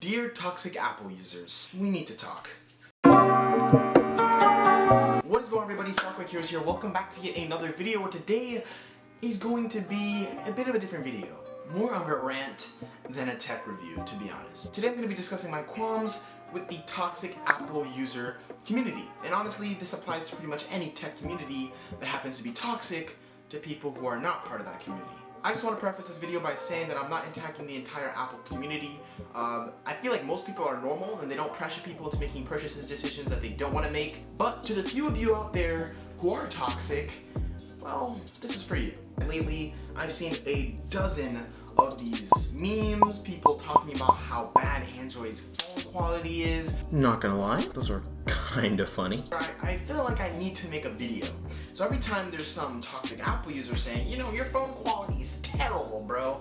Dear toxic Apple users, we need to talk. What is going on, everybody? Sparklight Heroes here. Welcome back to yet another video where today is going to be a bit of a different video. More of a rant than a tech review, to be honest. Today I'm going to be discussing my qualms with the toxic Apple user community. And honestly, this applies to pretty much any tech community that happens to be toxic to people who are not part of that community. I just want to preface this video by saying that I'm not attacking the entire Apple community. I feel like most people are normal and they don't pressure people into making purchases decisions that they don't want to make. But to the few of you out there who are toxic, well, this is for you. Lately, I've seen a dozen of these memes, people talking about how bad Android's phone quality is. Not gonna lie, those are kind of funny. I feel like I need to make a video. So every time there's some toxic Apple user saying, you know, your phone quality is terrible, bro,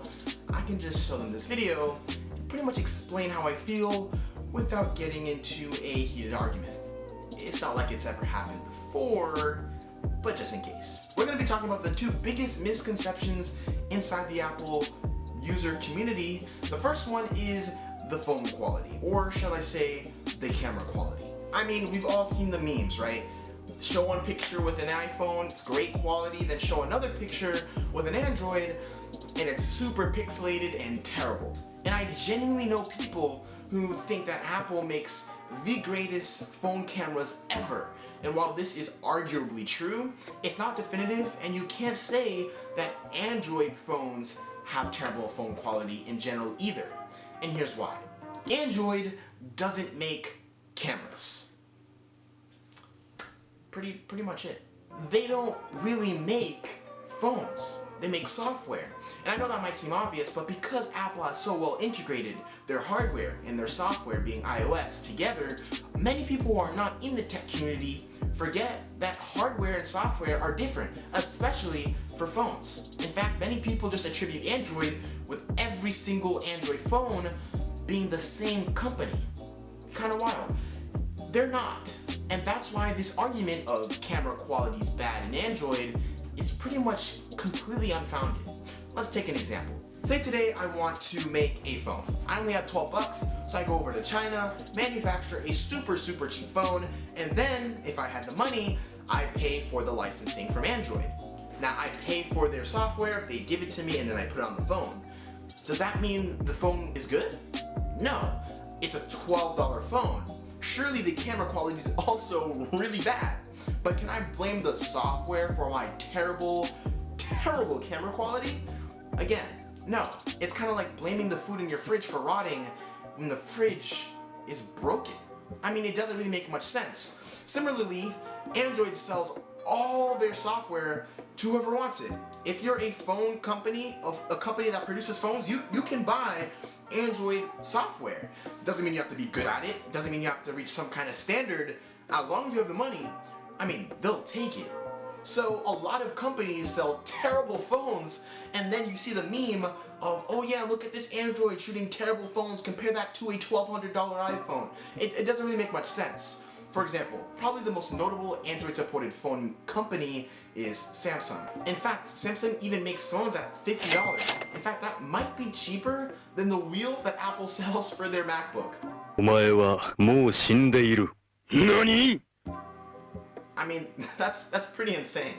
I can just show them this video and pretty much explain how I feel without getting into a heated argument. It's not like it's ever happened before, but just in case. We're going to be talking about the two biggest misconceptions inside the Apple user community. The first one is the phone quality, or shall I say, the camera quality. I mean, we've all seen the memes, right? Show one picture with an iPhone, it's great quality, then show another picture with an Android, and it's super pixelated and terrible. And I genuinely know people who think that Apple makes the greatest phone cameras ever. And while this is arguably true, it's not definitive, and you can't say that Android phones have terrible phone quality in general either. And here's why. Android doesn't make cameras. Pretty much it. They don't really make phones. They make software. And I know that might seem obvious, but because Apple has so well integrated their hardware and their software, being iOS, together, many people who are not in the tech community forget that hardware and software are different, especially for phones. In fact, many people just attribute Android with every single Android phone being the same company. Kind of wild. They're not. And that's why this argument of camera quality is bad in Android is pretty much completely unfounded. Let's take an example. Say today I want to make a phone. I only have 12 bucks, so I go over to China, manufacture a super cheap phone, and then, if I had the money, I pay for the licensing from Android. Now, I pay for their software, they give it to me, and then I put it on the phone. Does that mean the phone is good? No. It's a $12 phone. Surely the camera quality is also really bad. But can I blame the software for my terrible camera quality? Again, no. It's kind of like blaming the food in your fridge for rotting when the fridge is broken. I mean, it doesn't really make much sense. Similarly, Android sells all their software to whoever wants it. If you're a phone company, a company that produces phones, you can buy Android software. Doesn't mean you have to be good at it. Doesn't mean you have to reach some kind of standard. As long as you have the money, I mean, they'll take it. So a lot of companies sell terrible phones, and then you see the meme of, oh yeah, look at this Android shooting terrible phones, compare that to a $1,200 iPhone. It doesn't really make much sense. For example, probably the most notable Android-supported phone company is Samsung. In fact, Samsung even makes phones at $50. In fact, that might be cheaper than the wheels that Apple sells for their MacBook. お前はもう死んでいる。何? I mean, that's pretty insane.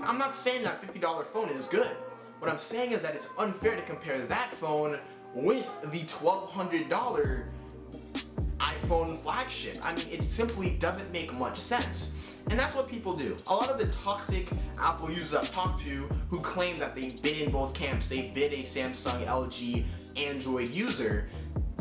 I'm not saying that $50 phone is good. What I'm saying is that it's unfair to compare that phone with the $1,200 iPhone flagship. I mean, it simply doesn't make much sense. And that's what people do. A lot of the toxic Apple users I've talked to who claim that they've been in both camps, they've been a Samsung, LG, Android user,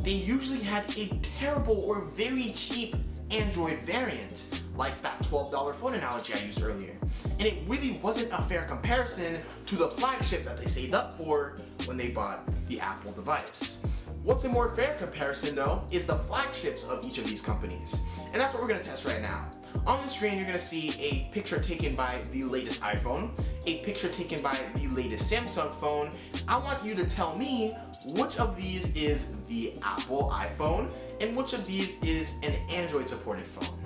they usually had a terrible or very cheap Android variant, like that $12 phone analogy I used earlier. And it really wasn't a fair comparison to the flagship that they saved up for when they bought the Apple device. What's a more fair comparison, though, is the flagships of each of these companies. And that's what we're going to test right now. On the screen, you're going to see a picture taken by the latest iPhone, a picture taken by the latest Samsung phone. I want you to tell me which of these is the Apple iPhone and which of these is an Android-supported phone.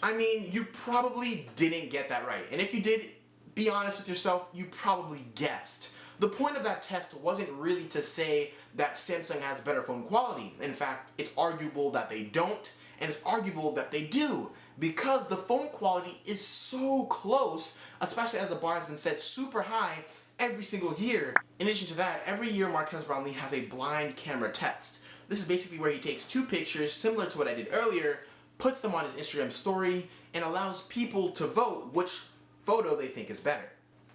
I mean, you probably didn't get that right. And if you did, be honest with yourself, you probably guessed. The point of that test wasn't really to say that Samsung has better phone quality. In fact, it's arguable that they don't, and it's arguable that they do, because the phone quality is so close, especially as the bar has been set super high every single year. In addition to that, every year Marques Brownlee has a blind camera test. This is basically where he takes two pictures, similar to what I did earlier, puts them on his Instagram story, and allows people to vote which photo they think is better.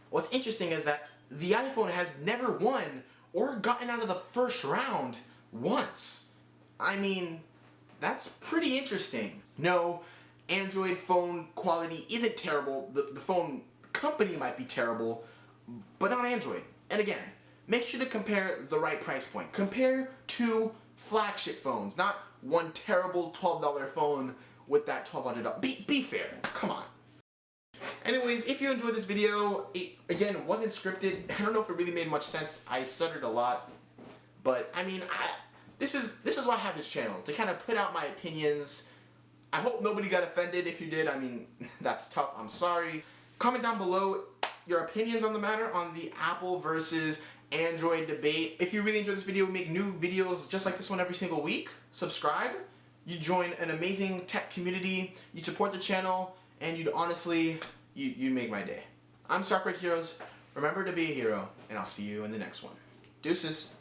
What's interesting is that the iPhone has never won or gotten out of the first round once. I mean, that's pretty interesting. No, Android phone quality isn't terrible. The phone company might be terrible, but not Android. And again, make sure to compare the right price point. Compare two flagship phones, not one terrible $12 phone with that $1,200. Be fair. Come on. Anyways, if you enjoyed this video, it, again, wasn't scripted. I don't know if it really made much sense. I stuttered a lot. But, I mean, this is why I have this channel, to kind of put out my opinions. I hope nobody got offended. If you did, I mean, that's tough. I'm sorry. Comment down below your opinions on the matter, on the Apple versus Android debate. If you really enjoyed this video, we make new videos just like this one every single week. Subscribe. You join an amazing tech community. You support the channel. And you'd honestly, you'd make my day. I'm Stark Heroes. Remember to be a hero, and I'll see you in the next one. Deuces.